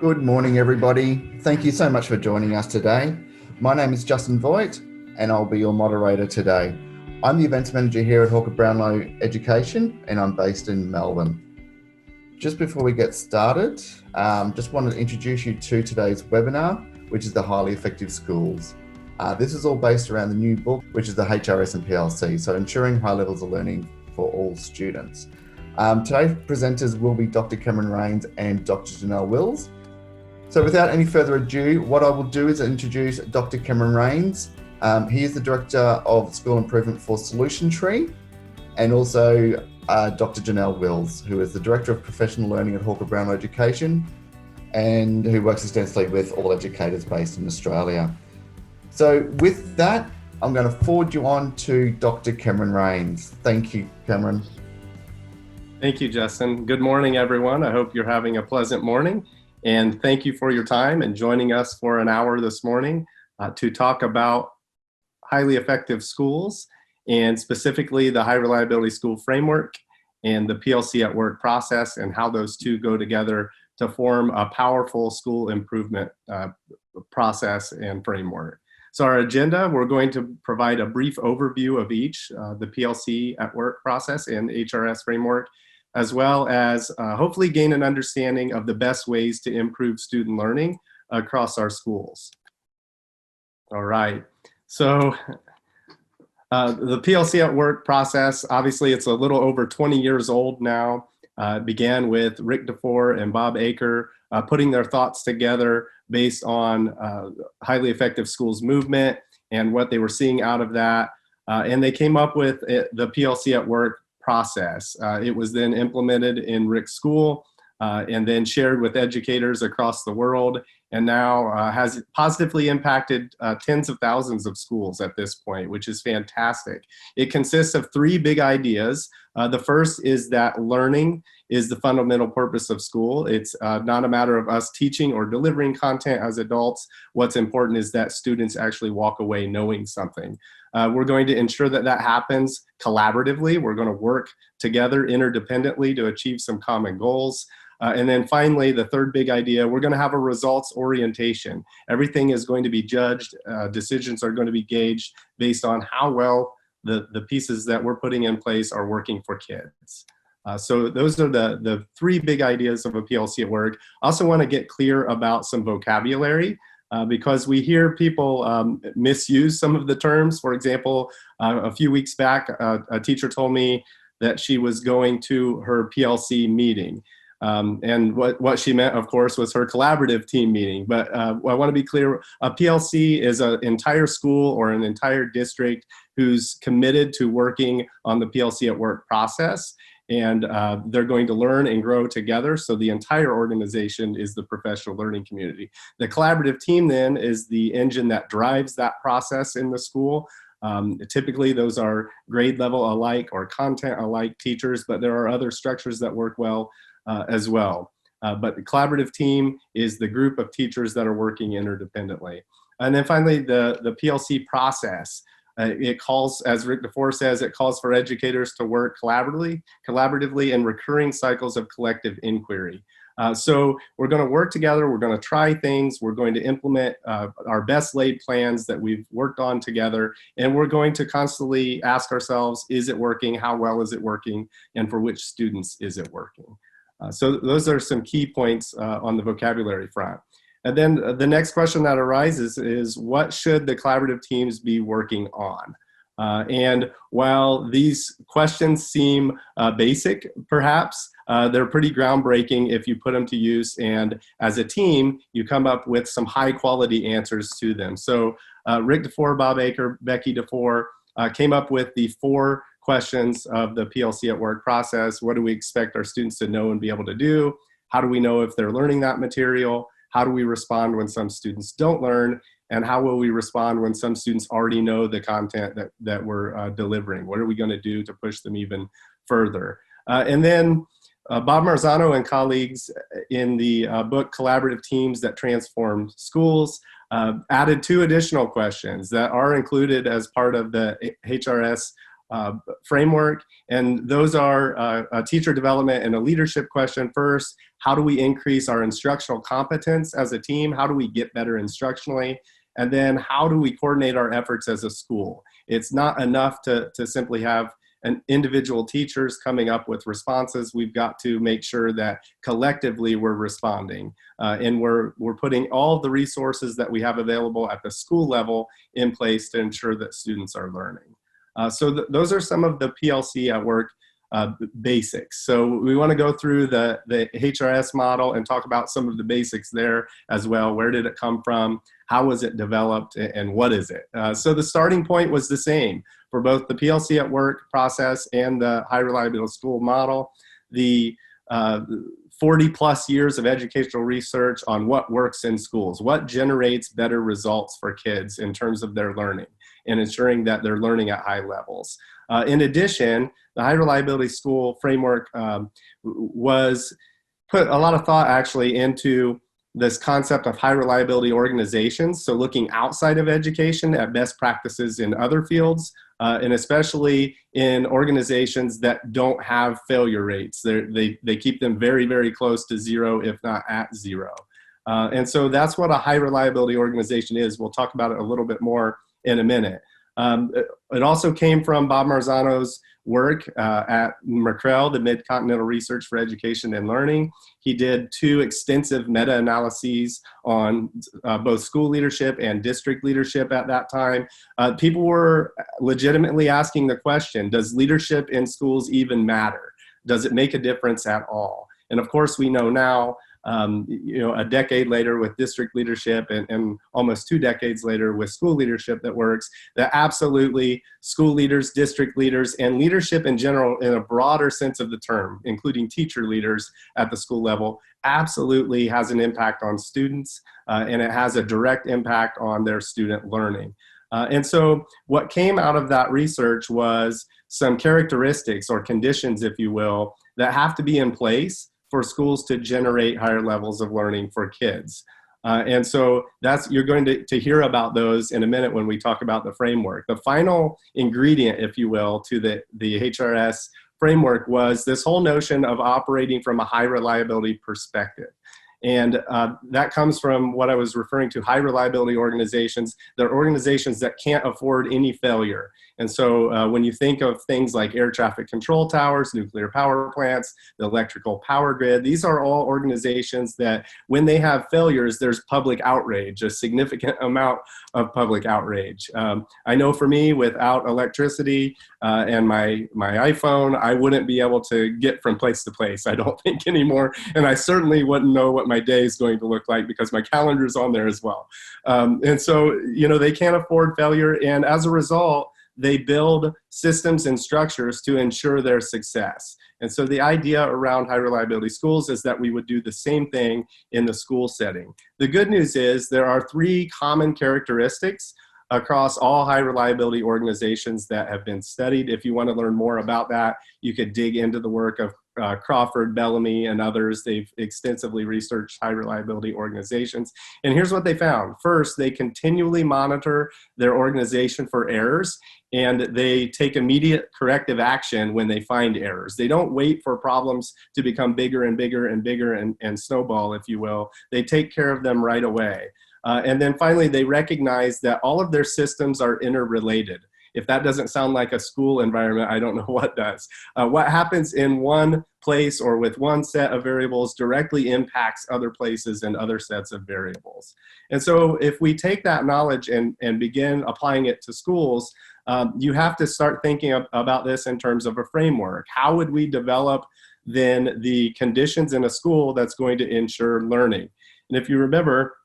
Good morning, everybody. Thank you so much for joining us today. My name is Justin Voigt, and I'll be your moderator today. I'm the events manager here at Hawker Brownlow Education, and I'm based in Melbourne. Just before we get started, just wanted to introduce you to today's webinar, which is the Highly Effective Schools. This is all based around the new book, which is the HRS and PLC, so ensuring high levels of learning for all students. Today's presenters will be Dr. Cameron Rains and Dr. Janelle Wills. So without any further ado, what I will do is introduce Dr. Cameron Rains. He is the Director of School Improvement for Solution Tree, and also Dr. Janelle Wills, who is the Director of Professional Learning at Hawker Brownlow Education, and who works extensively with all educators based in Australia. So with that, I'm going to forward you on to Dr. Cameron Rains. Thank you, Cameron. Thank you, Justin. Good morning, everyone. I hope you're having a pleasant morning. And thank you for your time and joining us for an hour this morning to talk about highly effective schools, and specifically the High Reliability School Framework and the PLC at Work process, and how those two go together to form a powerful school improvement process and framework. So our agenda, we're going to provide a brief overview of each, the PLC at Work process and HRS framework, as well as hopefully gain an understanding of the best ways to improve student learning across our schools. All right, so the PLC at Work process, obviously it's a little over 20 years old now. It began with Rick DeFore and Bob Aker putting their thoughts together based on highly effective schools movement and what they were seeing out of that. And they came up with the PLC at Work process. It was then implemented in Rick's school and then shared with educators across the world, and now has positively impacted tens of thousands of schools at this point, which is fantastic. It consists of three big ideas. The first is that learning is the fundamental purpose of school. It's not a matter of us teaching or delivering content as adults. What's important is that students actually walk away knowing something. We're going to ensure that that happens collaboratively. We're going to work together interdependently to achieve some common goals. And then finally, the third big idea, we're going to have a results orientation. Everything is going to be judged. Decisions are going to be gauged based on how well the pieces that we're putting in place are working for kids. So those are the three big ideas of a PLC at Work. I also want to get clear about some vocabulary because we hear people misuse some of the terms. For example, a few weeks back, a teacher told me that she was going to her PLC meeting. And what she meant, of course, was her collaborative team meeting. But I want to be clear, a PLC is an entire school or an entire district who's committed to working on the PLC at Work process. And they're going to learn and grow together. So the entire organization is the professional learning community. The collaborative team then is the engine that drives that process in the school. Typically those are grade level alike or content alike teachers, but there are other structures that work well as well. But the collaborative team is the group of teachers that are working interdependently. And then finally, the PLC process. It calls, as Rick DeFore says, it calls for educators to work collaboratively in recurring cycles of collective inquiry. So we're going to work together, we're going to try things, we're going to implement our best laid plans that we've worked on together, and we're going to constantly ask ourselves, is it working, how well is it working, and for which students is it working? So those are some key points on the vocabulary front. And then the next question that arises is, what should the collaborative teams be working on? And while these questions seem basic, perhaps, they're pretty groundbreaking if you put them to use. And as a team, you come up with some high quality answers to them. So Rick DeFore, Bob Aker, Becky DeFore came up with the 4 questions of the PLC at Work process. What do we expect our students to know and be able to do? How do we know if they're learning that material? How do we respond when some students don't learn? And how will we respond when some students already know the content that we're delivering? What are we going to do to push them even further? And then Bob Marzano and colleagues in the book Collaborative Teams That Transform Schools added 2 additional questions that are included as part of the HRS framework. And those are a teacher development and a leadership question first. How do we increase our instructional competence as a team? How do we get better instructionally? And then how do we coordinate our efforts as a school? It's not enough to simply have individual teachers coming up with responses. We've got to make sure that collectively we're responding, and we're putting all of the resources that we have available at the school level in place to ensure that students are learning. So those are some of the PLC at work basics. So we want to go through the HRS model and talk about some of the basics there as well. Where did it come from? How was it developed? And what is it? So the starting point was the same for both the PLC at work process and the high reliability school model. The 40 plus years of educational research on what works in schools, what generates better results for kids in terms of their learning and ensuring that they're learning at high levels. In addition, the high reliability school framework was put a lot of thought actually into this concept of high reliability organizations. So looking outside of education at best practices in other fields, and especially in organizations that don't have failure rates. They keep them very, very close to zero, if not at zero. And so that's what a high reliability organization is. We'll talk about it a little bit more in a minute. It also came from Bob Marzano's work at McCrell, the Mid-Continental Research for Education and Learning. He did 2 extensive meta-analyses on both school leadership and district leadership at that time. People were legitimately asking the question, does leadership in schools even matter? Does it make a difference at all? And of course, we know now, a decade later with district leadership and almost 2 decades later with school leadership that works, that absolutely school leaders, district leaders, and leadership in general in a broader sense of the term, including teacher leaders at the school level, absolutely has an impact on students, and it has a direct impact on their student learning. And so what came out of that research was some characteristics or conditions, if you will, that have to be in place for schools to generate higher levels of learning for kids. And so you're going to hear about those in a minute when we talk about the framework. The final ingredient, if you will, to the HRS framework was this whole notion of operating from a high reliability perspective. And that comes from what I was referring to, high reliability organizations. They're organizations that can't afford any failure. And so when you think of things like air traffic control towers, nuclear power plants, the electrical power grid, these are all organizations that when they have failures, there's public outrage, a significant amount of public outrage. I know for me, without electricity and my iPhone, I wouldn't be able to get from place to place, I don't think anymore. And I certainly wouldn't know what my day is going to look like because my calendar's on there as well. And so, they can't afford failure. And as a result, they build systems and structures to ensure their success. And so the idea around high reliability schools is that we would do the same thing in the school setting. The good news is there are 3 common characteristics across all high reliability organizations that have been studied. If you want to learn more about that, you could dig into the work of Crawford, Bellamy, and others. They've extensively researched high reliability organizations. And here's what they found. First, they continually monitor their organization for errors, and they take immediate corrective action when they find errors. They don't wait for problems to become bigger and bigger and bigger and snowball, if you will. They take care of them right away. And then finally, they recognize that all of their systems are interrelated. If that doesn't sound like a school environment, I don't know what does. What happens in one place or with one set of variables directly impacts other places and other sets of variables. And so if we take that knowledge and begin applying it to schools, you have to start thinking about this in terms of a framework. How would we develop then the conditions in a school that's going to ensure learning? And if you remember,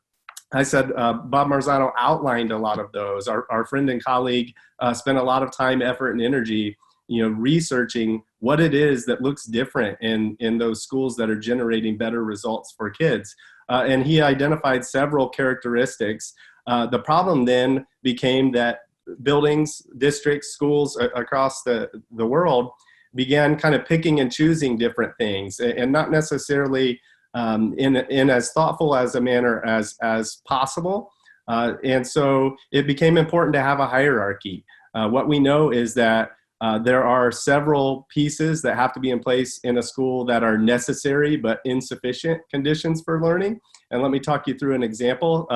I said Bob Marzano outlined a lot of those. Our friend and colleague spent a lot of time, effort, and energy, researching what it is that looks different in those schools that are generating better results for kids. And he identified several characteristics. The problem then became that buildings, districts, schools across the world began kind of picking and choosing different things and not necessarily in as thoughtful as a manner as possible. And so it became important to have a hierarchy. What we know is that There are several pieces that have to be in place in a school that are necessary but insufficient conditions for learning. And let me talk you through an example.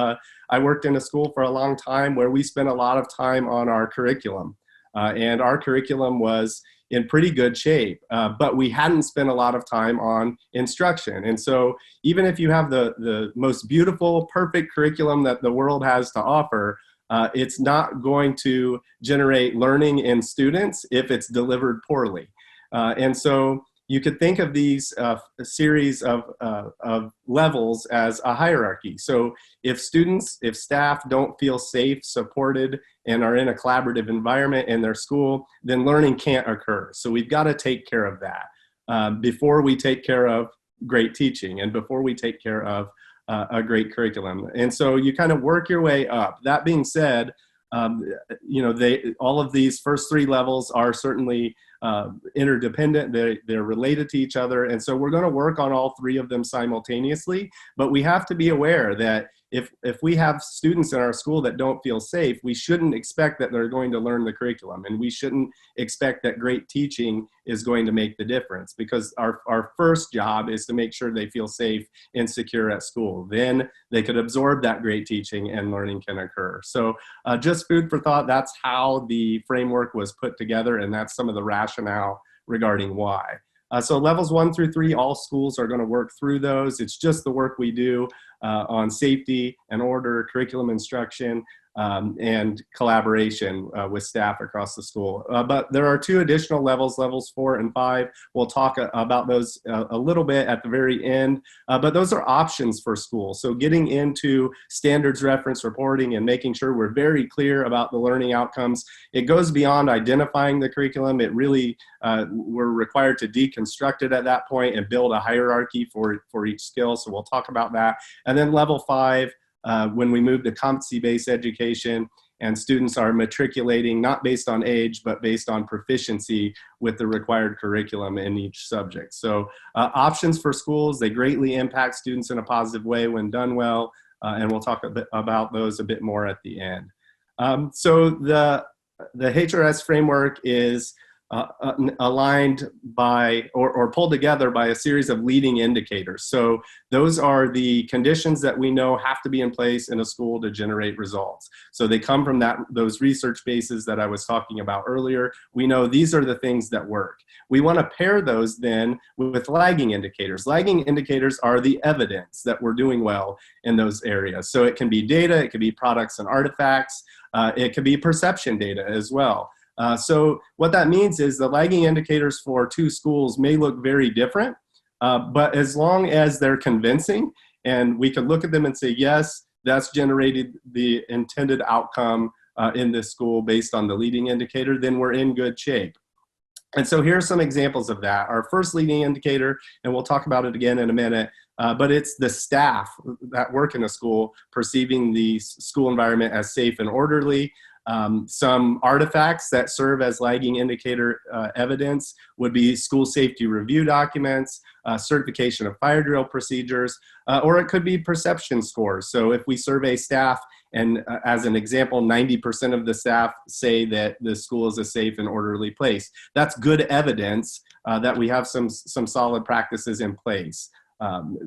I worked in a school for a long time where we spent a lot of time on our curriculum. And our curriculum was in pretty good shape, but we hadn't spent a lot of time on instruction. And so even if you have the most beautiful, perfect curriculum that the world has to offer, it's not going to generate learning in students if it's delivered poorly. And so you could think of these a series of levels as a hierarchy. So if staff don't feel safe, supported, and are in a collaborative environment in their school, then learning can't occur. So we've got to take care of that before we take care of great teaching and before we take care of a great curriculum. And so you kind of work your way up. That being said, all of these first three levels are certainly interdependent. They're related to each other. And so we're going to work on all three of them simultaneously, but we have to be aware that if we have students in our school that don't feel safe, we shouldn't expect that they're going to learn the curriculum, and we shouldn't expect that great teaching is going to make the difference, because our first job is to make sure they feel safe and secure at school. Then they could absorb that great teaching and learning can occur. So just food for thought, that's how the framework was put together, and that's some of the rationale regarding why. So levels 1 through 3, all schools are going to work through those. It's just the work we do on safety and order, curriculum instruction, and collaboration with staff across the school. But there are 2 additional levels, levels 4 and 5. We'll talk about those a little bit at the very end, but those are options for schools. So getting into standards reference reporting and making sure we're very clear about the learning outcomes, it goes beyond identifying the curriculum. It really, we're required to deconstruct it at that point and build a hierarchy for each skill. So we'll talk about that. And then level 5, when we move to competency-based education, and students are matriculating not based on age, but based on proficiency with the required curriculum in each subject. So options for schools, they greatly impact students in a positive way when done well, and we'll talk a bit about those a bit more at the end. So the HRS framework is aligned by or pulled together by a series of leading indicators. So those are the conditions that we know have to be in place in a school to generate results. So they come from those research bases that I was talking about earlier. We know these are the things that work. We want to pair those then with lagging indicators. Lagging indicators are the evidence that we're doing well in those areas. So it can be data, it can be products and artifacts, it can be perception data as well. So what that means is the lagging indicators for 2 schools may look very different, but as long as they're convincing and we can look at them and say, yes, that's generated the intended outcome in this school based on the leading indicator, then we're in good shape. And so here are some examples of that. Our first leading indicator, and we'll talk about it again in a minute, but it's the staff that work in a school perceiving the school environment as safe and orderly. Some artifacts that serve as lagging indicator evidence would be school safety review documents, certification of fire drill procedures, or it could be perception scores. So if we survey staff and as an example, 90% of the staff say that the school is a safe and orderly place, that's good evidence that we have some solid practices in place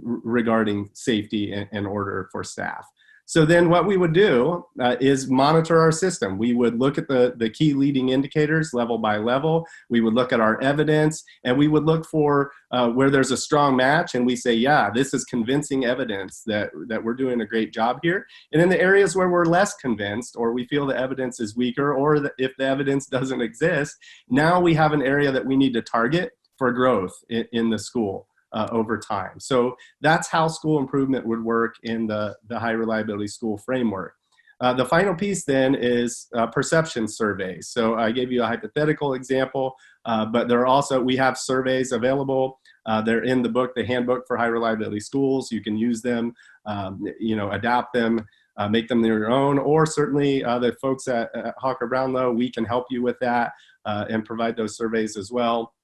regarding safety and order for staff. So then what we would do is monitor our system. We would look at the key leading indicators level by level. We would look at our evidence, and we would look for where there's a strong match, and we say, yeah, this is convincing evidence that we're doing a great job here. And in the areas where we're less convinced, or we feel the evidence is weaker, or if the evidence doesn't exist, now we have an area that we need to target for growth in the school. Over time. So that's how school improvement would work in the high reliability school framework. The final piece then is perception surveys. So I gave you a hypothetical example, but there are also, we have surveys available. They're in the book, the Handbook for High Reliability Schools. You can use them, adapt them, make them your own, or certainly the folks at Hawker Brownlow, we can help you with that and provide those surveys as well.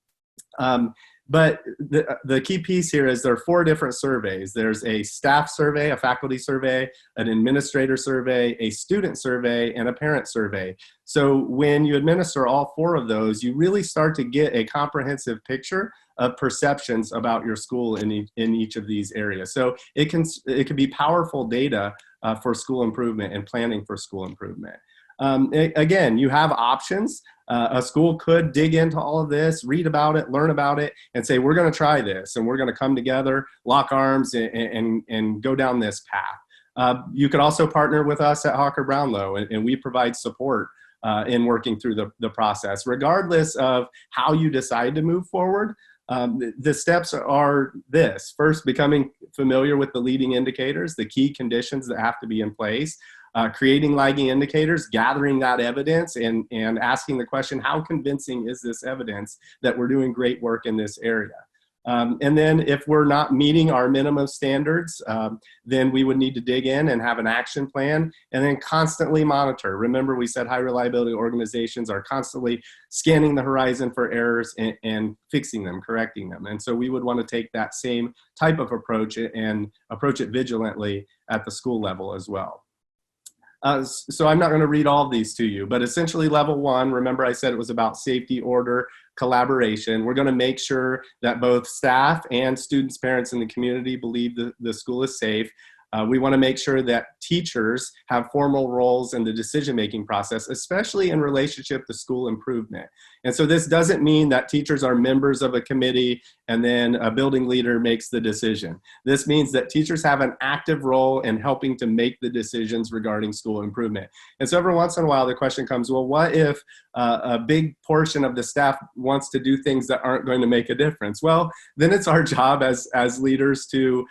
But the key piece here is there are 4 different surveys. There's a staff survey, a faculty survey, an administrator survey, a student survey, and a parent survey. So when you administer all 4 of those, you really start to get a comprehensive picture of perceptions about your school in each of these areas. So it can be powerful data for school improvement and planning for school improvement. Again, you have options. A school could dig into all of this, read about it, learn about it, and say, we're going to try this, and we're going to come together, lock arms, and go down this path. You could also partner with us at Hawker Brownlow, and we provide support in working through the process. Regardless of how you decide to move forward, the steps are this. First, becoming familiar with the leading indicators, the key conditions that have to be in place. Creating lagging indicators, gathering that evidence, and asking the question, how convincing is this evidence that we're doing great work in this area? And then if we're not meeting our minimum standards, then we would need to dig in and have an action plan, and then constantly monitor. Remember, we said high reliability organizations are constantly scanning the horizon for errors and fixing them, correcting them. And so we would want to take that same type of approach and approach it vigilantly at the school level as well. So I'm not going to read all of these to you, but essentially level 1, remember I said it was about safety, order, collaboration. We're going to make sure that both staff and students, parents, and the community believe the school is safe. We want to make sure that teachers have formal roles in the decision-making process, especially in relationship to school improvement. And so this doesn't mean that teachers are members of a committee and then a building leader makes the decision. This means that teachers have an active role in helping to make the decisions regarding school improvement. And so every once in a while the question comes, well, what if a big portion of the staff wants to do things that aren't going to make a difference? Well, then it's our job as leaders to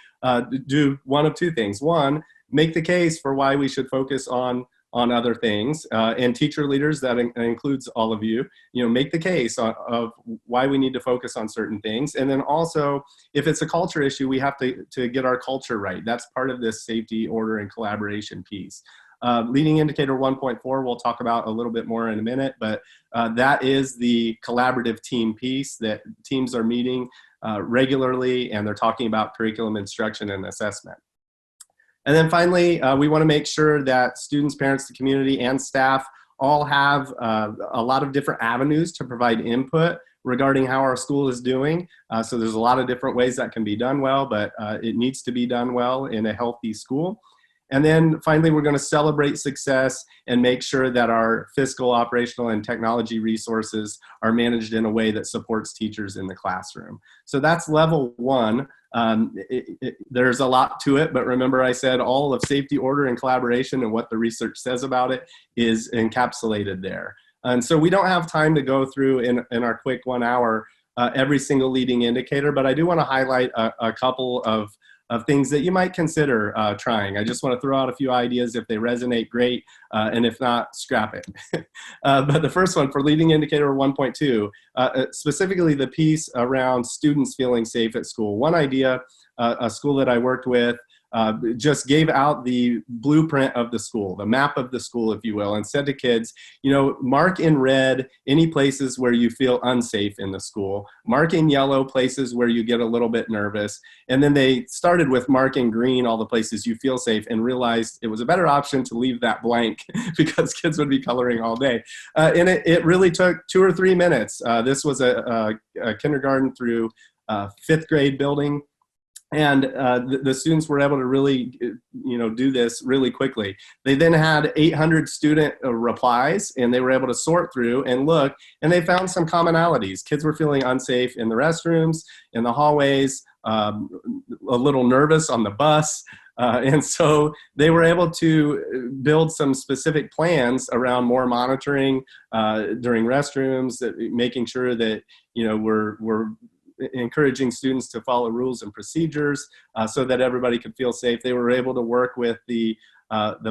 do one of 2 things. One, make the case for why we should focus on other things, and teacher leaders, that includes all of you, make the case of why we need to focus on certain things. And then also, if it's a culture issue, we have to get our culture right. That's part of this safety, order, and collaboration piece. Leading indicator 1.4 we'll talk about a little bit more in a minute, but that is the collaborative team piece, that teams are meeting regularly, and they're talking about curriculum instruction and assessment. And then finally, we want to make sure that students, parents, the community, and staff all have a lot of different avenues to provide input regarding how our school is doing. So there's a lot of different ways that can be done well, but it needs to be done well in a healthy school. And then finally, we're going to celebrate success and make sure that our fiscal, operational, and technology resources are managed in a way that supports teachers in the classroom. So that's level 1. There's a lot to it, but remember I said all of safety, order, and collaboration and what the research says about it is encapsulated there. And so we don't have time to go through in our quick 1 hour every single leading indicator, but I do want to highlight a couple of things that you might consider trying. I just want to throw out a few ideas. If they resonate, great, and if not, scrap it. But the first one, for leading indicator 1.2, specifically the piece around students feeling safe at school. One idea, a school that I worked with, just gave out the blueprint of the school, the map of the school, if you will, and said to kids, mark in red any places where you feel unsafe in the school, mark in yellow places where you get a little bit nervous, and then they started with marking green all the places you feel safe, and realized it was a better option to leave that blank because kids would be coloring all day. And it really took 2 or 3 minutes. This was a kindergarten through 5th grade building. And the students were able to really, do this really quickly. They then had 800 student replies, and they were able to sort through and look, and they found some commonalities. Kids were feeling unsafe in the restrooms, in the hallways, a little nervous on the bus. And so they were able to build some specific plans around more monitoring during restrooms, making sure that, we're encouraging students to follow rules and procedures so that everybody could feel safe. They were able to work with the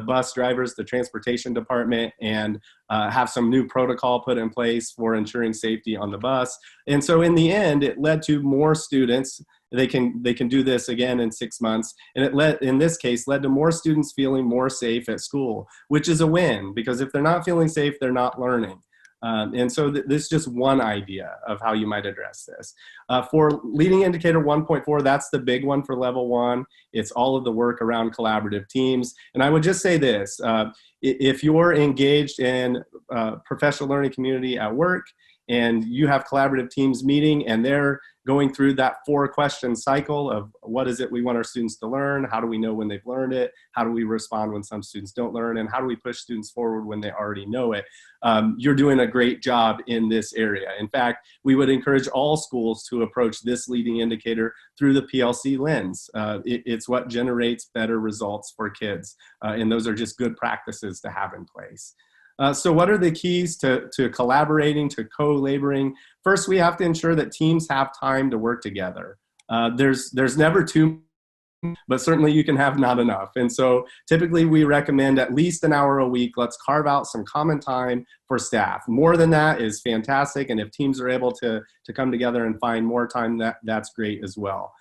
bus drivers, the transportation department, and have some new protocol put in place for ensuring safety on the bus. And so in the end, it led to more students. They can do this again in 6 months. And it in this case, led to more students feeling more safe at school, which is a win, because if they're not feeling safe, they're not learning. And so this is just one idea of how you might address this. For leading indicator 1.4, that's the big one for level 1. It's all of the work around collaborative teams. And I would just say this, if you're engaged in professional learning community at work and you have collaborative teams meeting and they're going through that 4-question cycle of what is it we want our students to learn, how do we know when they've learned it, how do we respond when some students don't learn, and how do we push students forward when they already know it, you're doing a great job in this area. In fact, we would encourage all schools to approach this leading indicator through the PLC lens. It's what generates better results for kids, and those are just good practices to have in place. So what are the keys to collaborating, to co-laboring? First, we have to ensure that teams have time to work together. There's never too much, but certainly you can have not enough. And so typically we recommend at least an hour a week. Let's carve out some common time for staff. More than that is fantastic. And if teams are able to come together and find more time, that's great as well.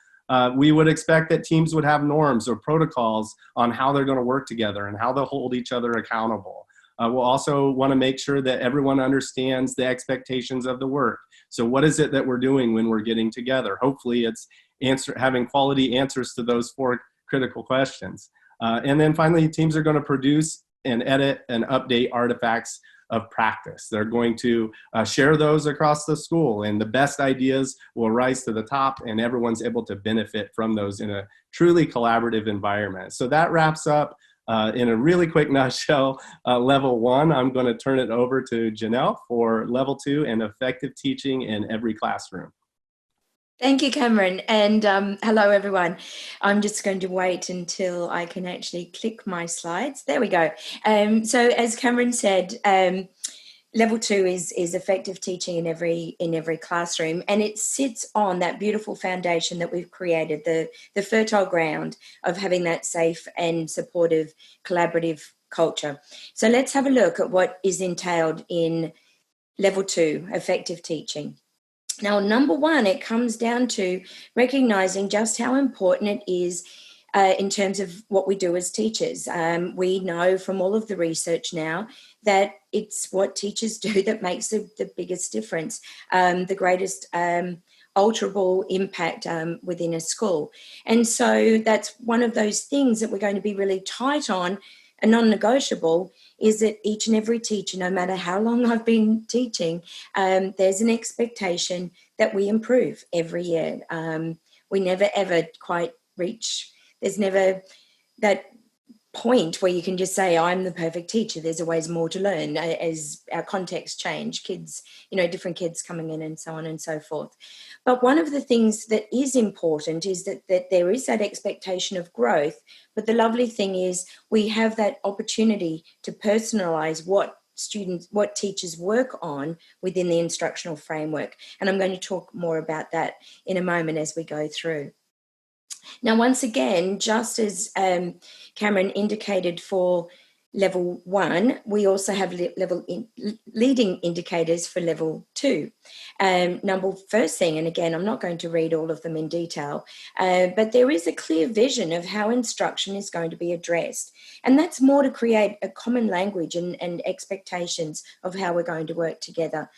We would expect that teams would have norms or protocols on how they're going to work together and how they'll hold each other accountable. We'll also want to make sure that everyone understands the expectations of the work. So what is it that we're doing when we're getting together? Hopefully it's having quality answers to those 4 critical questions. And then finally, teams are going to produce and edit and update artifacts of practice. They're going to share those across the school, and the best ideas will rise to the top and everyone's able to benefit from those in a truly collaborative environment. So that wraps up in a really quick nutshell, level 1. I'm going to turn it over to Janelle for level 2 and effective teaching in every classroom. Thank you, Cameron. And hello, everyone. I'm just going to wait until I can actually click my slides. There we go. So as Cameron said, level 2 is effective teaching in every classroom, and it sits on that beautiful foundation that we've created, the fertile ground of having that safe and supportive collaborative culture. So let's have a look at what is entailed in level 2, effective teaching. Now, number 1, it comes down to recognizing just how important it is in terms of what we do as teachers. We know from all of the research now that it's what teachers do that makes the biggest difference, the greatest alterable impact within a school. And so that's one of those things that we're going to be really tight on. A non-negotiable is that each and every teacher, no matter how long I've been teaching, there's an expectation that we improve every year. We never, ever quite reach, there's never that point where you can just say, I'm the perfect teacher. There's always more to learn as our contexts change, kids, different kids coming in and so on and so forth. But one of the things that is important is that there is that expectation of growth. But the lovely thing is we have that opportunity to personalize what teachers work on within the instructional framework. And I'm going to talk more about that in a moment as we go through. Now, once again, just as Cameron indicated for level 1, we also have leading indicators for level 2. First thing, and again, I'm not going to read all of them in detail, but there is a clear vision of how instruction is going to be addressed. And that's more to create a common language and expectations of how we're going to work together.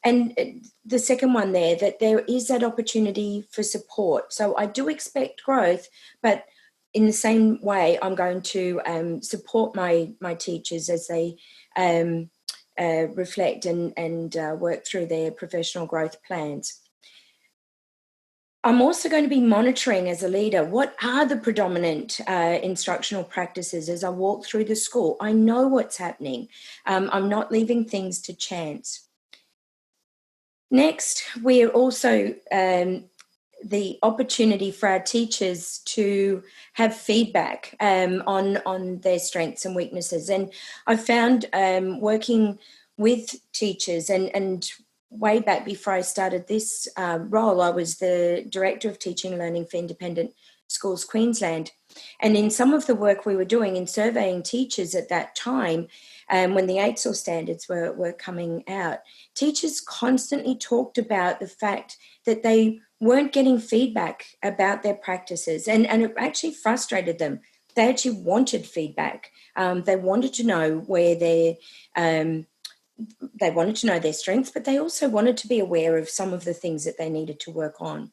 And the second one there, that there is that opportunity for support. So I do expect growth, but in the same way, I'm going to support my teachers as they reflect and work through their professional growth plans. I'm also going to be monitoring as a leader, what are the predominant instructional practices as I walk through the school? I know what's happening. I'm not leaving things to chance. Next, we are also the opportunity for our teachers to have feedback on their strengths and weaknesses. And I found working with teachers and way back before I started this role, I was the Director of Teaching and Learning for Independent Schools Queensland. And in some of the work we were doing in surveying teachers at that time, when the AITSL standards were coming out, teachers constantly talked about the fact that they weren't getting feedback about their practices. And it actually frustrated them. They actually wanted feedback. They wanted to know where their they wanted to know their strengths, but they also wanted to be aware of some of the things that they needed to work on.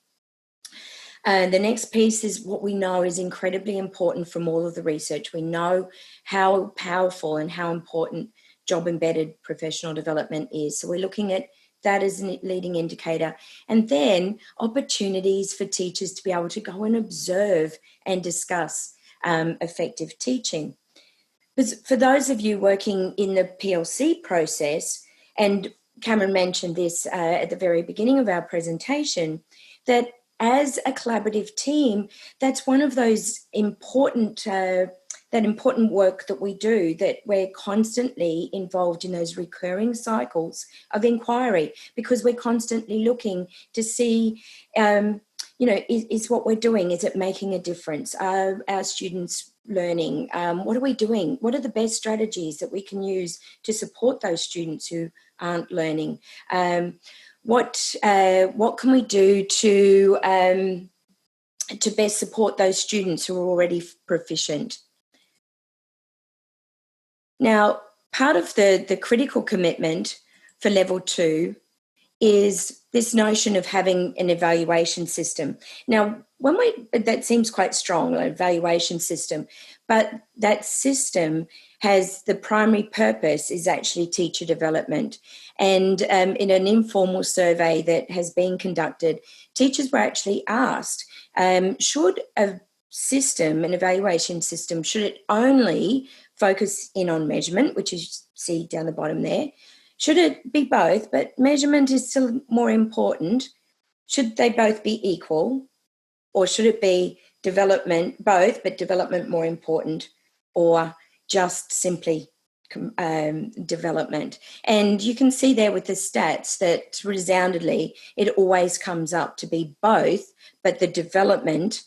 The next piece is what we know is incredibly important from all of the research. We know how powerful and how important job-embedded professional development is. So we're looking at that as a leading indicator. And then opportunities for teachers to be able to go and observe and discuss effective teaching. Because for those of you working in the PLC process, and Cameron mentioned this at the very beginning of our presentation, that as a collaborative team, that's one of those important work that we do, that we're constantly involved in those recurring cycles of inquiry, because we're constantly looking to see, is what we're doing, is it making a difference? Are our students learning? What are we doing? What are the best strategies that we can use to support those students who aren't learning? What can we do to best support those students who are already proficient? Now, part of the critical commitment for level 2 is this notion of having an evaluation system. Now, that seems quite strong, an evaluation system, but that system has the primary purpose is actually teacher development. And in an informal survey that has been conducted, teachers were actually asked, should a system, an evaluation system, should it only focus in on measurement, which you see down the bottom there? Should it be both, but measurement is still more important? Should they both be equal? Or should it be development, both, but development more important, or just simply development? And you can see there with the stats that resoundingly it always comes up to be both, but the development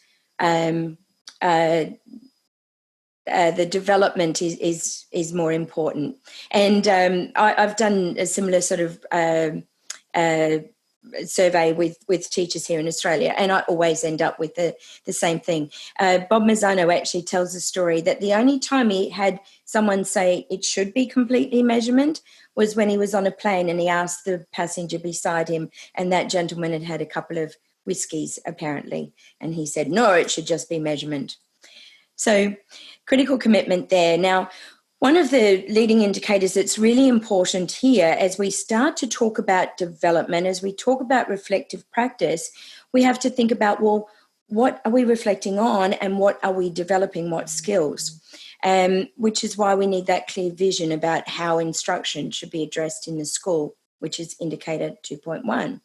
is more important. And I've done a similar sort of survey with teachers here in Australia, and I always end up with the same thing. Bob Mazzano actually tells a story that the only time he had someone say it should be completely measurement was when he was on a plane and he asked the passenger beside him, and that gentleman had had a couple of whiskies apparently, and he said, no, it should just be measurement. So critical commitment there. Now, one of the leading indicators that's really important here as we start to talk about development, as we talk about reflective practice, we have to think about, well, what are we reflecting on and what are we developing, what skills? Which is why we need that clear vision about how instruction should be addressed in the school, which is indicator 2.1.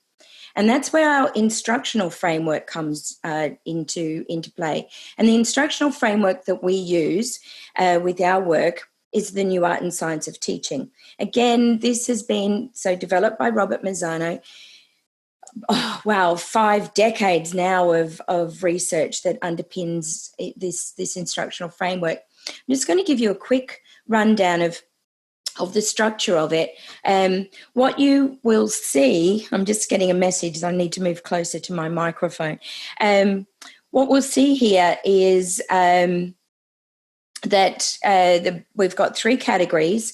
And that's where our instructional framework comes into play. And the instructional framework that we use with our work is the New Art and Science of Teaching. Again, this has been developed by Robert Mazzano. 5 decades now of research that underpins this instructional framework. I'm just going to give you a quick rundown of the structure of it. What you will see, I'm just getting a message, I need to move closer to my microphone. What we'll see here is that we've got 3 categories: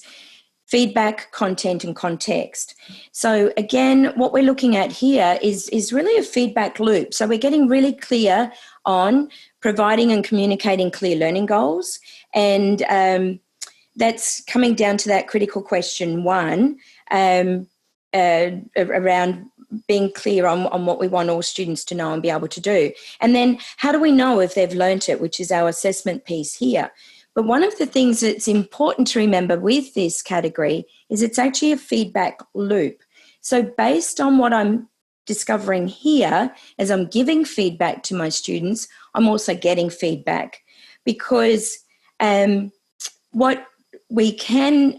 feedback, content, and context. So again, what we're looking at here is really a feedback loop. So we're getting really clear on providing and communicating clear learning goals, and that's coming down to that critical question 1 around being clear on what we want all students to know and be able to do. And then how do we know if they've learnt it, which is our assessment piece here. But one of the things that's important to remember with this category is it's actually a feedback loop. So based on what I'm discovering here, as I'm giving feedback to my students, I'm also getting feedback, because what we can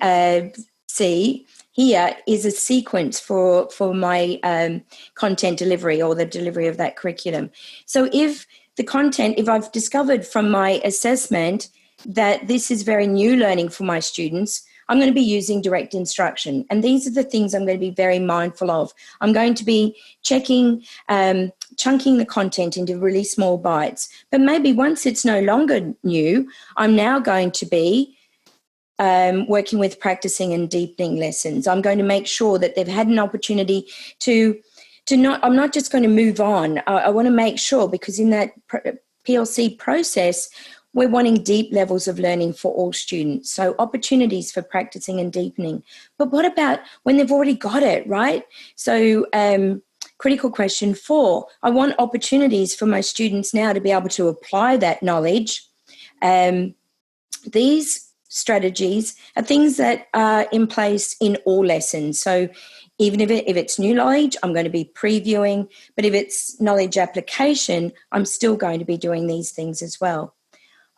see here is a sequence for my content delivery, or the delivery of that curriculum. So if I've discovered from my assessment that this is very new learning for my students, I'm going to be using direct instruction. And these are the things I'm going to be very mindful of. I'm going to be checking, chunking the content into really small bites. But maybe once it's no longer new, I'm now going to be working with practicing and deepening lessons. I'm going to make sure that they've had an opportunity to not, I'm not just going to move on. I want to make sure, because in that PLC process, we're wanting deep levels of learning for all students. So opportunities for practicing and deepening. But what about when they've already got it, right? So critical question 4, I want opportunities for my students now to be able to apply that knowledge. These strategies are things that are in place in all lessons. So even if it's new knowledge, I'm going to be previewing, but if it's knowledge application, I'm still going to be doing these things as well.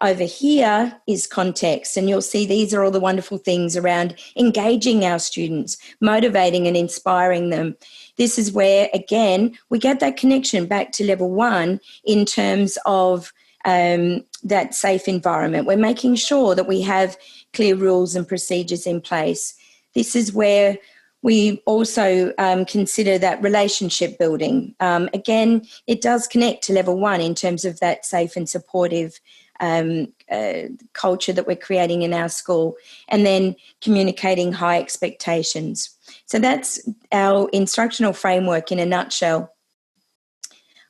Over here is context, and you'll see these are all the wonderful things around engaging our students, motivating and inspiring them. This is where, again, we get that connection back to level 1 in terms of that safe environment. We're making sure that we have clear rules and procedures in place. This is where we also consider that relationship building. Again, it does connect to level 1 in terms of that safe and supportive culture that we're creating in our school, and then communicating high expectations. So that's our instructional framework in a nutshell.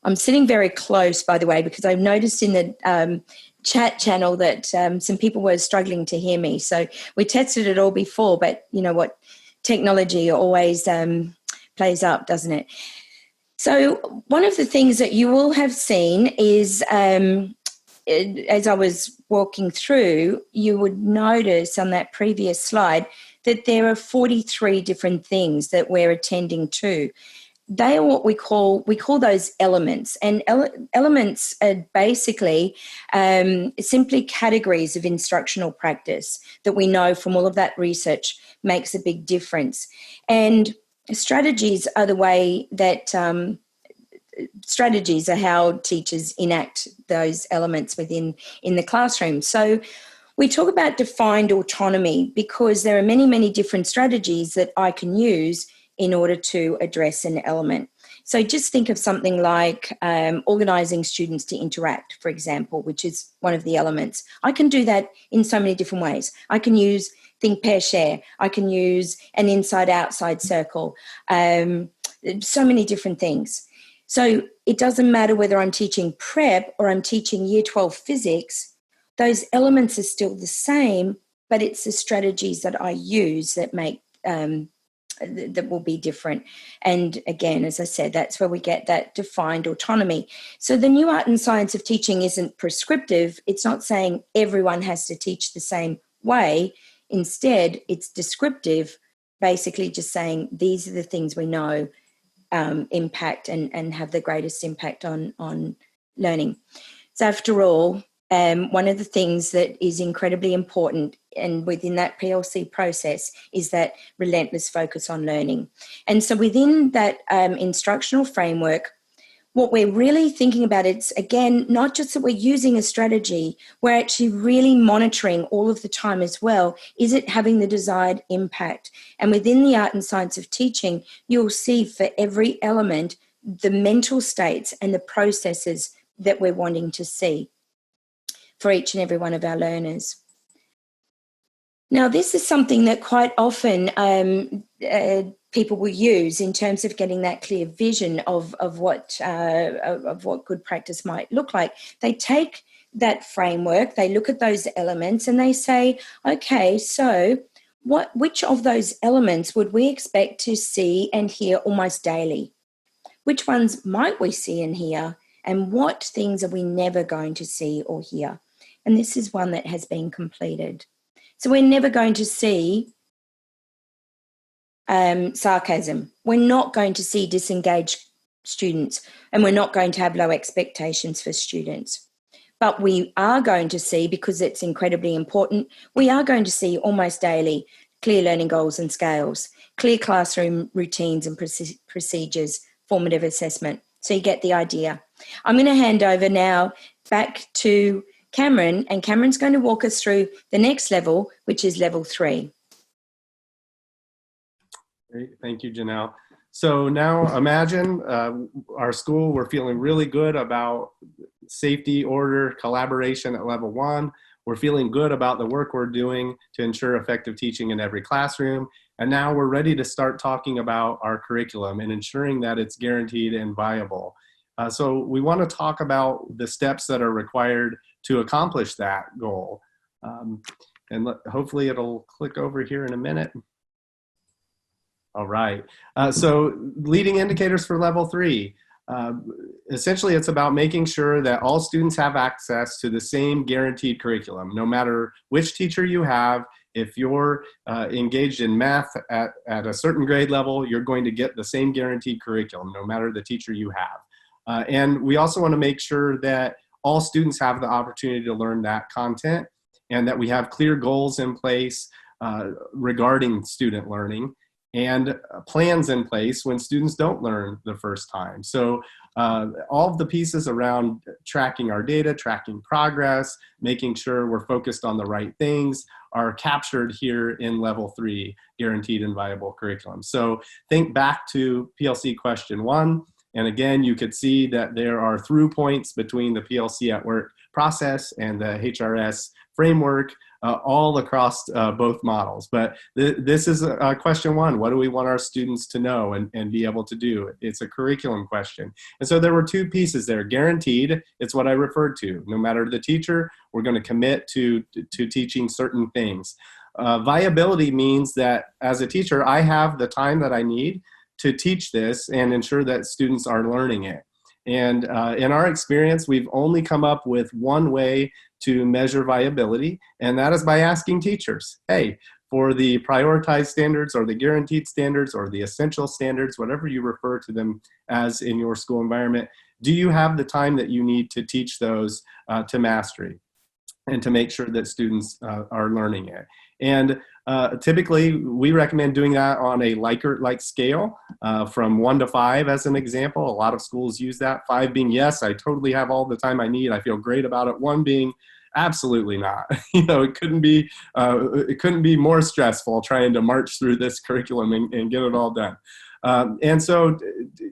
I'm sitting very close, by the way, because I've noticed in the chat channel that some people were struggling to hear me. So we tested it all before, but you know what? Technology always plays up, doesn't it? So one of the things that you will have seen is, as I was walking through, you would notice on that previous slide that there are 43 different things that we're attending to. They are what we call those elements, and elements are basically simply categories of instructional practice that we know from all of that research makes a big difference. And strategies are the way that strategies are how teachers enact those elements in the classroom. So we talk about defined autonomy because there are many, many different strategies that I can use in order to address an element. So just think of something like organising students to interact, for example, which is one of the elements. I can do that in so many different ways. I can use think, pair, share. I can use an inside-outside circle. So many different things. So it doesn't matter whether I'm teaching prep or I'm teaching year 12 physics, those elements are still the same, but it's the strategies that I use that make that will be different. And again, as I said, that's where we get that defined autonomy. So the new art and science of teaching isn't prescriptive. It's not saying everyone has to teach the same way. Instead, it's descriptive, basically just saying these are the things we know impact and have the greatest impact on learning. So after all, one of the things that is incredibly important and within that PLC process is that relentless focus on learning. And so within that instructional framework, what we're really thinking about is, again, not just that we're using a strategy, we're actually really monitoring all of the time as well. Is it having the desired impact? And within the art and science of teaching, you'll see for every element the mental states and the processes that we're wanting to see for each and every one of our learners. Now, this is something that quite often people will use in terms of getting that clear vision of what good practice might look like. They take that framework, they look at those elements, and they say, okay, so which of those elements would we expect to see and hear almost daily? Which ones might we see and hear, and what things are we never going to see or hear? And this is one that has been completed. So we're never going to see sarcasm. We're not going to see disengaged students, and we're not going to have low expectations for students. But we are going to see, because it's incredibly important, we are going to see almost daily clear learning goals and scales, clear classroom routines and procedures, formative assessment. So you get the idea. I'm going to hand over now back to Cameron, and Cameron's going to walk us through the next level, which is level 3. Great. Thank you, Janelle. So now imagine our school, we're feeling really good about safety, order, collaboration at level 1. We're feeling good about the work we're doing to ensure effective teaching in every classroom. And now we're ready to start talking about our curriculum and ensuring that it's guaranteed and viable. So we want to talk about the steps that are required to accomplish that goal. Hopefully it'll click over here in a minute. All right. So leading indicators for level 3. Essentially, it's about making sure that all students have access to the same guaranteed curriculum, no matter which teacher you have. If you're engaged in math at a certain grade level, you're going to get the same guaranteed curriculum, no matter the teacher you have. And we also want to make sure that all students have the opportunity to learn that content, and that we have clear goals in place regarding student learning, and plans in place when students don't learn the first time. So all of the pieces around tracking our data, tracking progress, making sure we're focused on the right things are captured here in level 3, guaranteed and viable curriculum. So think back to PLC question 1. And again, you could see that there are through points between the PLC at work process and the HRS framework all across both models. But this is question 1. What do we want our students to know and be able to do? It's a curriculum question. And so there were 2 pieces there. Guaranteed, it's what I referred to. No matter the teacher, we're going to commit to teaching certain things. Viability means that as a teacher, I have the time that I need to teach this and ensure that students are learning it. And in our experience, we've only come up with one way to measure viability, and that is by asking teachers, hey, for the prioritized standards or the guaranteed standards or the essential standards, whatever you refer to them as in your school environment, do you have the time that you need to teach those to mastery and to make sure that students are learning it? And typically, we recommend doing that on a Likert-like scale from 1 to 5 as an example. A lot of schools use that. 5 being, yes, I totally have all the time I need. I feel great about it. 1 being, absolutely not. You know, it couldn't be more stressful trying to march through this curriculum and get it all done. And so,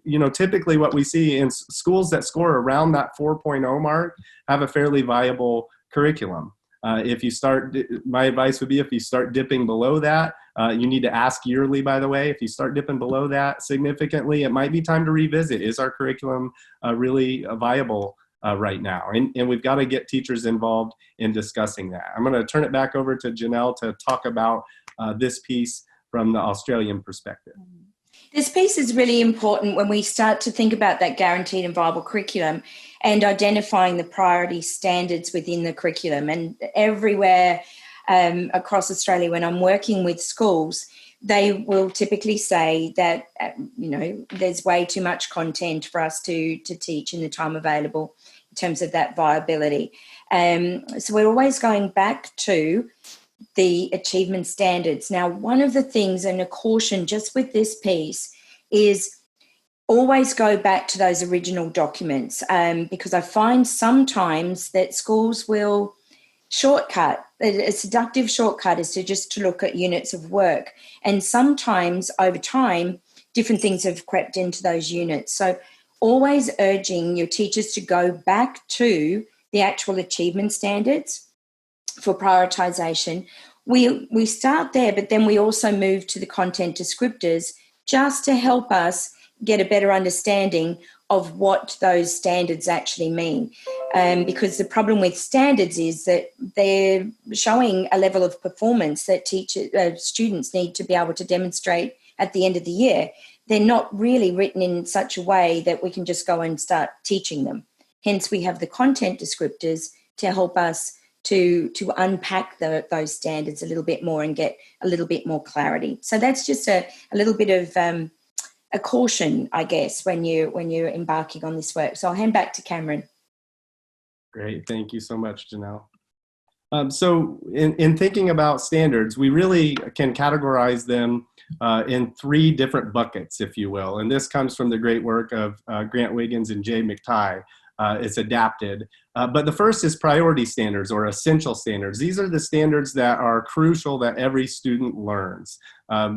you know, typically what we see in schools that score around that 4.0 mark have a fairly viable curriculum. If you start, my advice would be if you start dipping below that, you need to ask yearly, by the way, if you start dipping below that significantly, it might be time to revisit. Is our curriculum really viable right now? And we've got to get teachers involved in discussing that. I'm going to turn it back over to Janelle to talk about this piece from the Australian perspective. This piece is really important when we start to think about that guaranteed and viable curriculum and identifying the priority standards within the curriculum. And everywhere across Australia, when I'm working with schools, they will typically say that, you know, there's way too much content for us to teach in the time available in terms of that viability. So we're always going back to the achievement standards. Now, one of the things, and a caution just with this piece, is always go back to those original documents, because I find sometimes that schools will shortcut. A seductive shortcut is to look at units of work. And sometimes over time, different things have crept into those units. So always urging your teachers to go back to the actual achievement standards for prioritisation. We start there, but then we also move to the content descriptors just to help us get a better understanding of what those standards actually mean. Because the problem with standards is that they're showing a level of performance that students need to be able to demonstrate at the end of the year. They're not really written in such a way that we can just go and start teaching them. Hence, we have the content descriptors to help us to unpack those standards a little bit more and get a little bit more clarity. So that's just a little bit of a caution, I guess, when you're embarking on this work. So I'll hand back to Cameron. Great, thank you so much, Janelle. So in thinking about standards, we really can categorize them in 3 different buckets, if you will. And this comes from the great work of Grant Wiggins and Jay McTighe. it's adapted. But the first is priority standards or essential standards. These are the standards that are crucial that every student learns.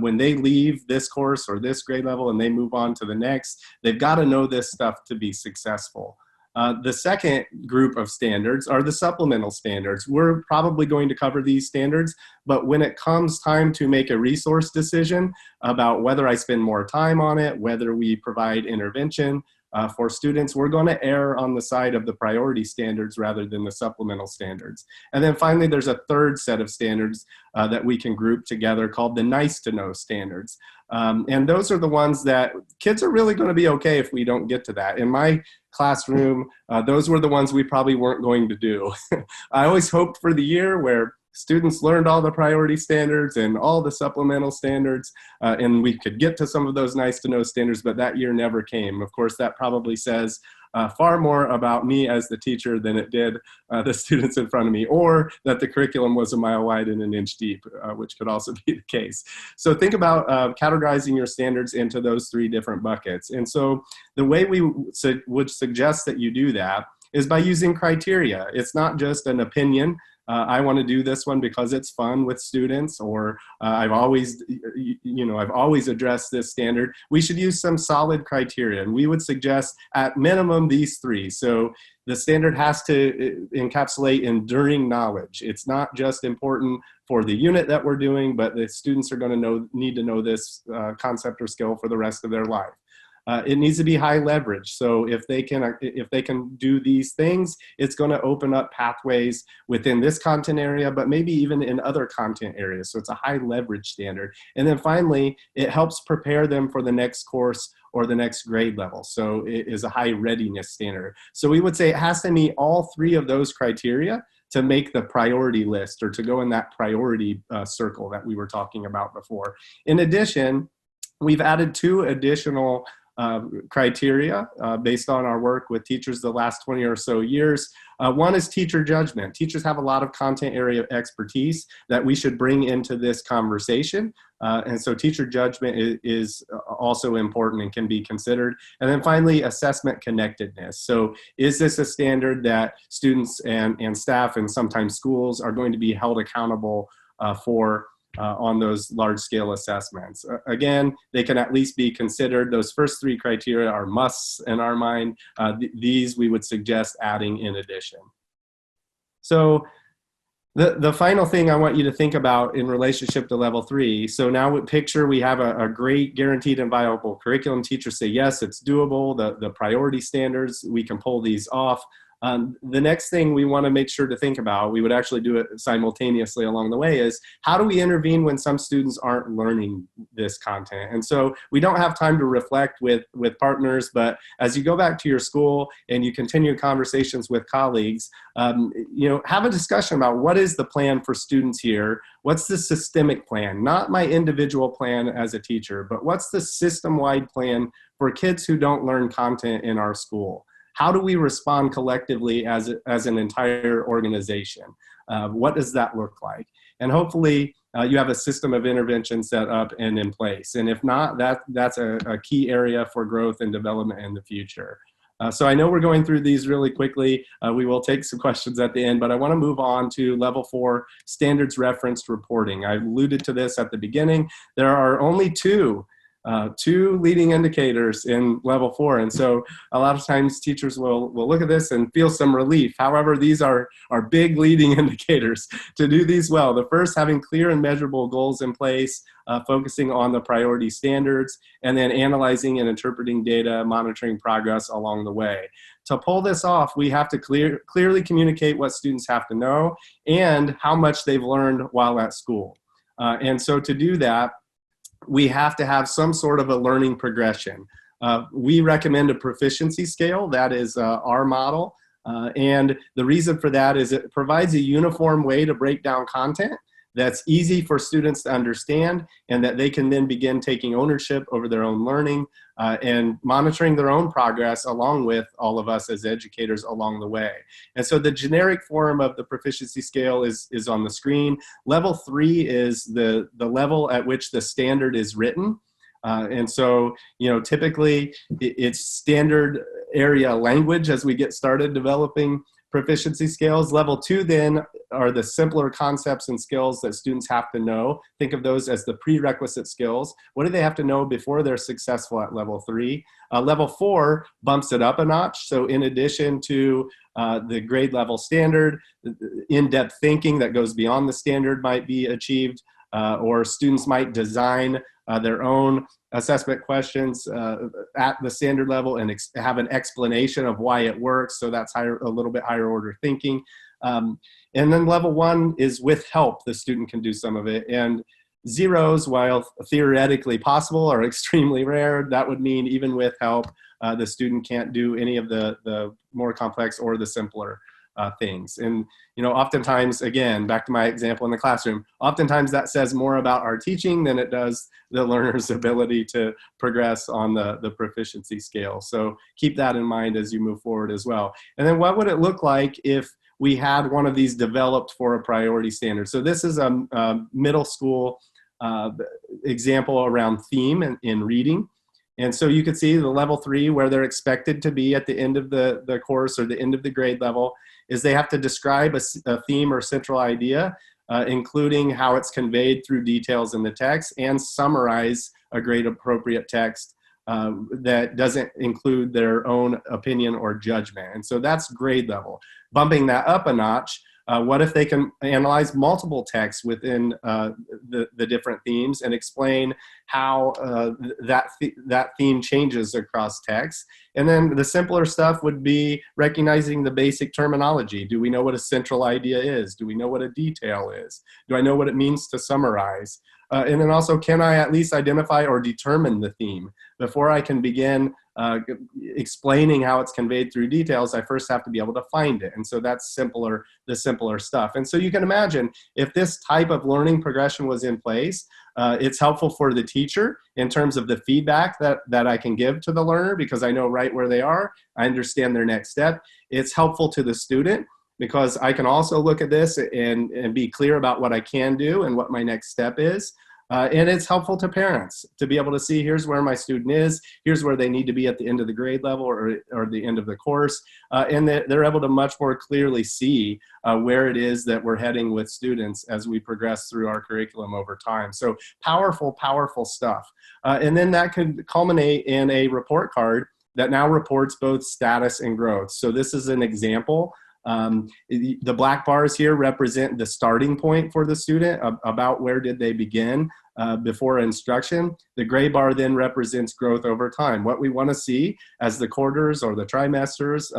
When they leave this course or this grade level and they move on to the next, they've got to know this stuff to be successful. The second group of standards are the supplemental standards. We're probably going to cover these standards, but when it comes time to make a resource decision about whether I spend more time on it, whether we provide intervention for students, we're going to err on the side of the priority standards rather than the supplemental standards. And then finally, there's a third set of standards that we can group together called the nice to know standards. And those are the ones that kids are really going to be okay if we don't get to that. In my classroom, those were the ones we probably weren't going to do. I always hoped for the year where students learned all the priority standards and all the supplemental standards, and we could get to some of those nice to know standards, but that year never came. Of course, that probably says far more about me as the teacher than it did the students in front of me, or that the curriculum was a mile wide and an inch deep, which could also be the case. So think about categorizing your standards into those three different buckets. And so the way we would suggest that you do that is by using criteria. It's not just an opinion. I want to do this one because it's fun with students, or I've always addressed this standard. We should use some solid criteria, and we would suggest at minimum these three. So the standard has to encapsulate enduring knowledge. It's not just important for the unit that we're doing, but the students are going to need to know this concept or skill for the rest of their life. It needs to be high leverage. So if they can do these things, it's going to open up pathways within this content area, but maybe even in other content areas. So it's a high leverage standard. And then finally, it helps prepare them for the next course or the next grade level. So it is a high readiness standard. So we would say it has to meet all three of those criteria to make the priority list or to go in that priority circle that we were talking about before. In addition, we've added two additional criteria based on our work with teachers the last 20 or so years. One is teacher judgment. Teachers have a lot of content area expertise that we should bring into this conversation. And so teacher judgment is also important and can be considered. And then finally, assessment connectedness. So is this a standard that students and staff and sometimes schools are going to be held accountable for on those large-scale assessments? Again, they can at least be considered. Those first three criteria are musts in our mind. These we would suggest adding in addition. So the final thing I want you to think about in relationship to level 3. So now picture we have a great guaranteed and viable curriculum. Teachers say, yes, it's doable. The priority standards, we can pull these off. The next thing we want to make sure to think about, we would actually do it simultaneously along the way, is how do we intervene when some students aren't learning this content? And so we don't have time to reflect with partners, but as you go back to your school and you continue conversations with colleagues, have a discussion about what is the plan for students here. What's the systemic plan? Not my individual plan as a teacher, but what's the system-wide plan for kids who don't learn content in our school? How do we respond collectively as an entire organization? What does that look like? And hopefully you have a system of intervention set up and in place. And if not, that's a key area for growth and development in the future. So I know we're going through these really quickly. We will take some questions at the end, but I want to move on to level 4, standards referenced reporting. I alluded to this at the beginning. There are only two leading indicators in level 4. And so a lot of times teachers will look at this and feel some relief. However, these are big leading indicators to do these well. The first, having clear and measurable goals in place, focusing on the priority standards, and then analyzing and interpreting data, monitoring progress along the way. To pull this off, we have to clearly communicate what students have to know and how much they've learned while at school. And so to do that, we have to have some sort of a learning progression. We recommend a proficiency scale. That is our model. And the reason for that is it provides a uniform way to break down content that's easy for students to understand, and that they can then begin taking ownership over their own learning and monitoring their own progress along with all of us as educators along the way. And so the generic form of the proficiency scale is on the screen. Level 3 is the level at which the standard is written. And so, typically it's standard area language as we get started developing proficiency scales. Level 2 then are the simpler concepts and skills that students have to know. Think of those as the prerequisite skills. What do they have to know before they're successful at level 3? Level 4 bumps it up a notch. So in addition to the grade level standard, in-depth thinking that goes beyond the standard might be achieved, or students might design their own assessment questions at the standard level and have an explanation of why it works. So that's a little bit higher order thinking. And then level 1 is with help, the student can do some of it. And zeros, while theoretically possible, are extremely rare. That would mean even with help, the student can't do any of the more complex or the simpler things. And oftentimes, again, back to my example in the classroom, oftentimes that says more about our teaching than it does the learner's ability to progress on the proficiency scale. So keep that in mind as you move forward as well. And then what would it look like if we had one of these developed for a priority standard? So this is a middle school example around theme in reading. And so you could see the level 3, where they're expected to be at the end of the course or the end of the grade level, is they have to describe a theme or central idea, including how it's conveyed through details in the text, and summarize a grade appropriate text that doesn't include their own opinion or judgment. And so that's grade level. Bumping that up a notch, what if they can analyze multiple texts within the different themes and explain how that theme changes across texts? And then the simpler stuff would be recognizing the basic terminology. Do we know what a central idea is? Do we know what a detail is? Do I know what it means to summarize? And then also, can I at least identify or determine the theme? Before I can begin explaining how it's conveyed through details, I first have to be able to find it. And so that's the simpler stuff. And so you can imagine, if this type of learning progression was in place, it's helpful for the teacher in terms of the feedback that I can give to the learner, because I know right where they are. I understand their next step. It's helpful to the student, because I can also look at this and be clear about what I can do and what my next step is. And it's helpful to parents to be able to see, here's where my student is, here's where they need to be at the end of the grade level or the end of the course. And they're able to much more clearly see where it is that we're heading with students as we progress through our curriculum over time. So powerful, powerful stuff. And then that could culminate in a report card that now reports both status and growth. So this is an example. The black bars here represent the starting point for the student, about where did they begin before instruction. The gray bar then represents growth over time. What we want to see as the quarters or the trimesters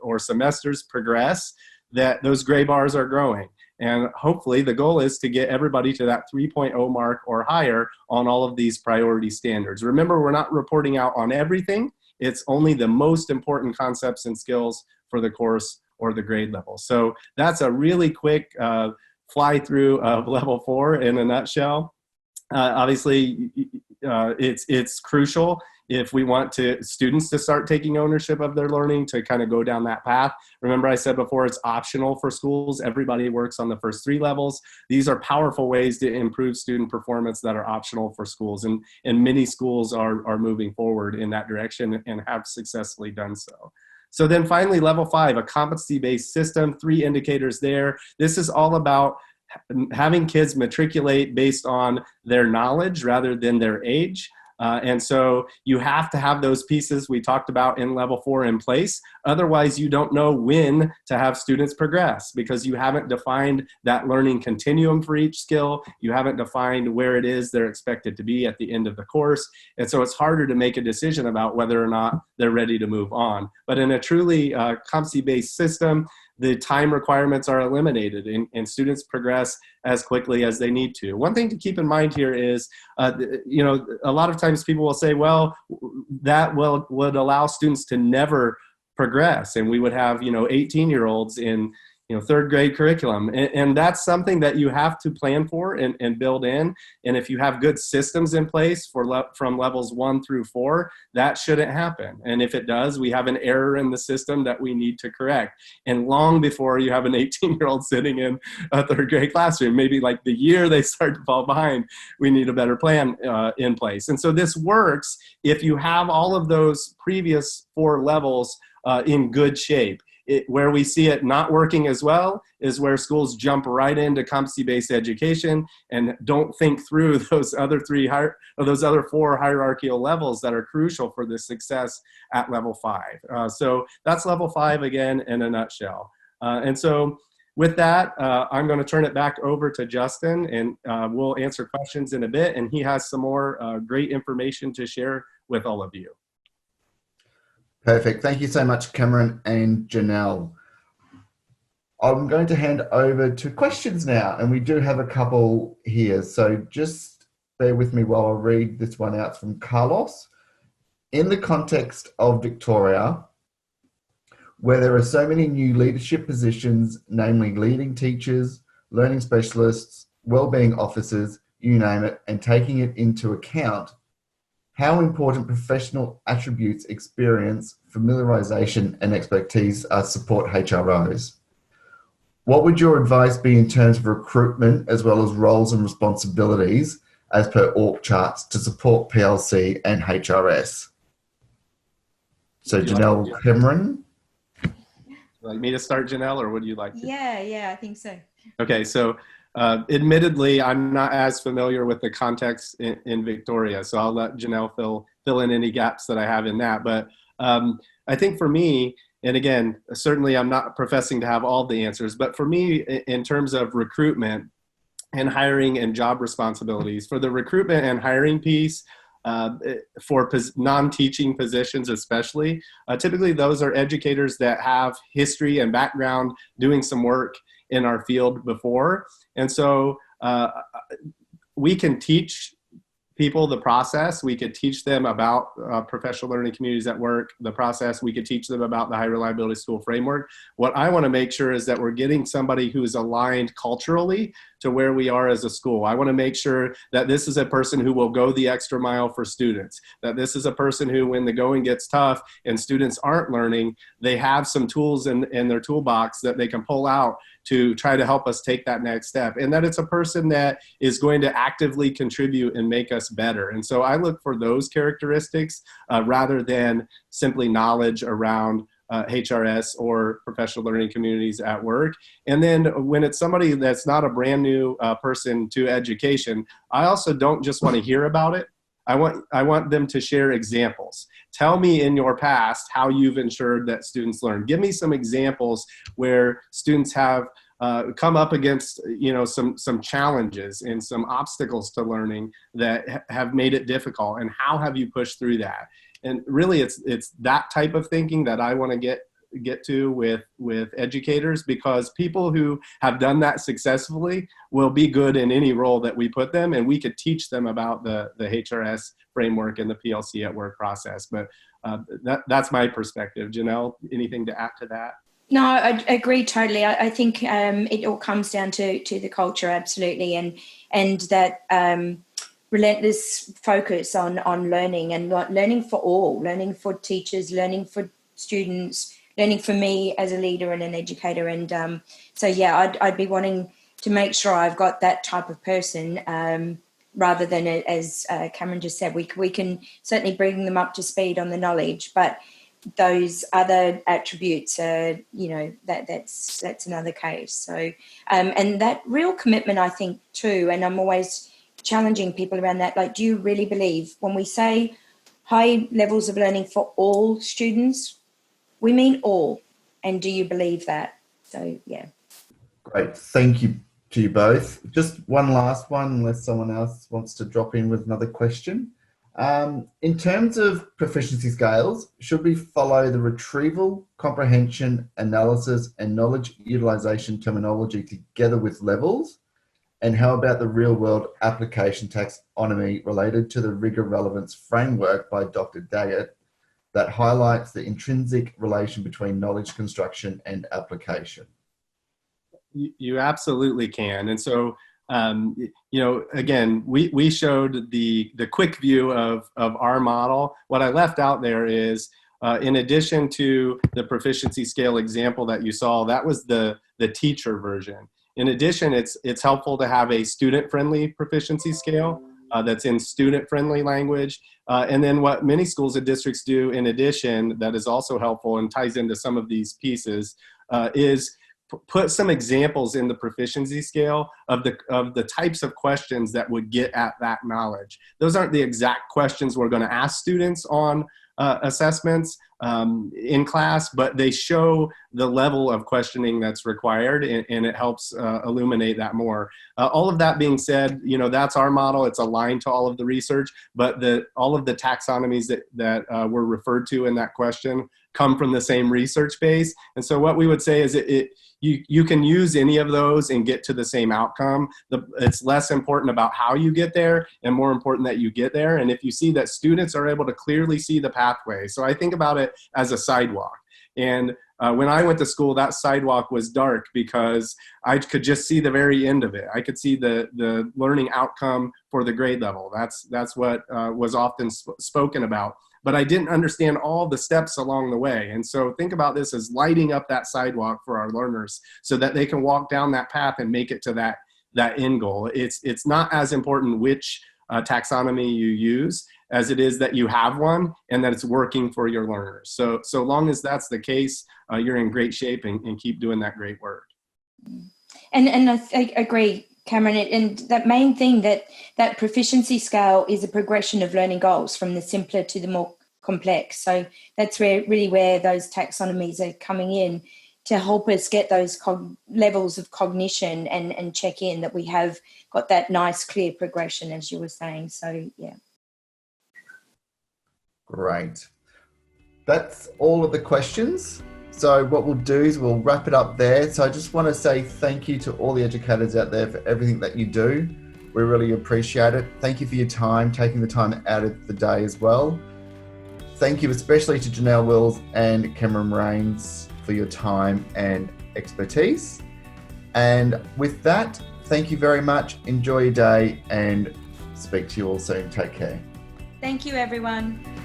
or semesters progress, that those gray bars are growing. And hopefully the goal is to get everybody to that 3.0 mark or higher on all of these priority standards. Remember, we're not reporting out on everything. It's only the most important concepts and skills for the course or the grade level. So that's a really quick fly through of level 4 in a nutshell. Obviously, it's crucial if we want students to start taking ownership of their learning, to kind of go down that path. Remember, I said before, it's optional for schools. Everybody works on the first 3 levels. These are powerful ways to improve student performance that are optional for schools. And many schools are moving forward in that direction and have successfully done so. So then finally, level 5, a competency-based system, 3 indicators there. This is all about having kids matriculate based on their knowledge rather than their age. And so you have to have those pieces we talked about in level 4 in place. Otherwise, you don't know when to have students progress, because you haven't defined that learning continuum for each skill. You haven't defined where it is they're expected to be at the end of the course. And so it's harder to make a decision about whether or not they're ready to move on. But in a truly competency-based system, the time requirements are eliminated and students progress as quickly as they need to. One thing to keep in mind here is, a lot of times people will say, well, that would allow students to never progress. And we would have, 18-year-olds in third grade curriculum. And that's something that you have to plan for and build in. And if you have good systems in place from levels 1 through 4, that shouldn't happen. And if it does, we have an error in the system that we need to correct. And long before you have an 18-year-old sitting in a third grade classroom, maybe like the year they start to fall behind, we need a better plan in place. And so this works if you have all of those previous 4 levels in good shape. Where we see it not working as well is where schools jump right into competency-based education and don't think through those other 4 hierarchical levels that are crucial for the success at level 5. So that's level 5 again in a nutshell. And so with that, I'm going to turn it back over to Justin, and we'll answer questions in a bit. And he has some more great information to share with all of you. Perfect. Thank you so much, Cameron and Janelle. I'm going to hand over to questions now, and we do have a couple here. So just bear with me while I read this one out from Carlos. In the context of Victoria, where there are so many new leadership positions, namely leading teachers, learning specialists, wellbeing officers, you name it, and taking it into account, how important professional attributes, experience, familiarization, and expertise support HROs? What would your advice be in terms of recruitment as well as roles and responsibilities as per org charts to support PLC and HRS? So Janelle, Cameron? Would you like me to start, Janelle, or would you like to? Yeah, I think so. Okay, so admittedly, I'm not as familiar with the context in Victoria, so I'll let Janelle fill in any gaps that I have in that. But I think for me, and again, certainly I'm not professing to have all the answers, but for me, in terms of recruitment and hiring and job responsibilities, for the recruitment and hiring piece, for non-teaching positions especially, typically those are educators that have history and background doing some work in our field before. And so we can teach people the process. We could teach them about professional learning communities at work, the process. We could teach them about the high reliability school framework. What I want to make sure is that we're getting somebody who is aligned culturally to where we are as a school. I want to make sure that this is a person who will go the extra mile for students, that this is a person who, when the going gets tough and students aren't learning, they have some tools in their toolbox that they can pull out to try to help us take that next step, and that it's a person that is going to actively contribute and make us better. And so I look for those characteristics rather than simply knowledge around HRS or professional learning communities at work. And then when it's somebody that's not a brand new person to education, I also don't just want to hear about it. I want them to share examples. Tell me in your past how you've ensured that students learn. Give me some examples where students have come up against some challenges and some obstacles to learning that have made it difficult, and how have you pushed through that? And really, it's that type of thinking that I want to get to with educators, because people who have done that successfully will be good in any role that we put them, and we could teach them about the HRS framework and the PLC at work process. But that's my perspective. Janelle, anything to add to that? No, I agree totally. I think it all comes down to the culture, absolutely, and that relentless focus on learning, and learning for all, learning for teachers, learning for students, learning for me as a leader and an educator. And so, yeah, I'd be wanting to make sure I've got that type of person rather than, as Cameron just said, we can certainly bring them up to speed on the knowledge, but those other attributes are, that's another case. So, and that real commitment, I think, too, and I'm always challenging people around that. Like, do you really believe when we say high levels of learning for all students, we mean all? And do you believe that? So, yeah. Great. Thank you to you both. Just one last one, unless someone else wants to drop in with another question. In terms of proficiency scales, should we follow the retrieval, comprehension, analysis, and knowledge utilization terminology together with levels? And how about the real-world application taxonomy related to the rigor relevance framework by Dr. Daggett that highlights the intrinsic relation between knowledge construction and application? You absolutely can. And so, again, we showed the quick view of our model. What I left out there is, in addition to the proficiency scale example that you saw, that was the teacher version. In addition, it's helpful to have a student-friendly proficiency scale that's in student-friendly language. And then what many schools and districts do in addition that is also helpful and ties into some of these pieces is put some examples in the proficiency scale of the types of questions that would get at that knowledge. Those aren't the exact questions we're going to ask students on assessments in class, but they show the level of questioning that's required, and it helps illuminate that more. All of that being said, that's our model. It's aligned to all of the research, but all of the taxonomies that were referred to in that question come from the same research base. And so what we would say is you can use any of those and get to the same outcome. It's less important about how you get there and more important that you get there. And if you see that students are able to clearly see the pathway. So I think about it as a sidewalk. And when I went to school, that sidewalk was dark because I could just see the very end of it. I could see the learning outcome for the grade level. That's what was often spoken about. But I didn't understand all the steps along the way. And so think about this as lighting up that sidewalk for our learners so that they can walk down that path and make it to that end goal. It's not as important which taxonomy you use as it is that you have one and that it's working for your learners. So long as that's the case, you're in great shape and keep doing that great work. And I agree, Cameron, and that main thing that proficiency scale is a progression of learning goals from the simpler to the more complex. So that's really where those taxonomies are coming in to help us get those levels of cognition and check in that we have got that nice, clear progression, as you were saying. So, yeah. Great. That's all of the questions. So what we'll do is we'll wrap it up there. So I just want to say thank you to all the educators out there for everything that you do. We really appreciate it. Thank you for your time, taking the time out of the day as well. Thank you especially to Janelle Wills and Cameron Rains for your time and expertise. And with that, thank you very much. Enjoy your day and speak to you all soon. Take care. Thank you, everyone.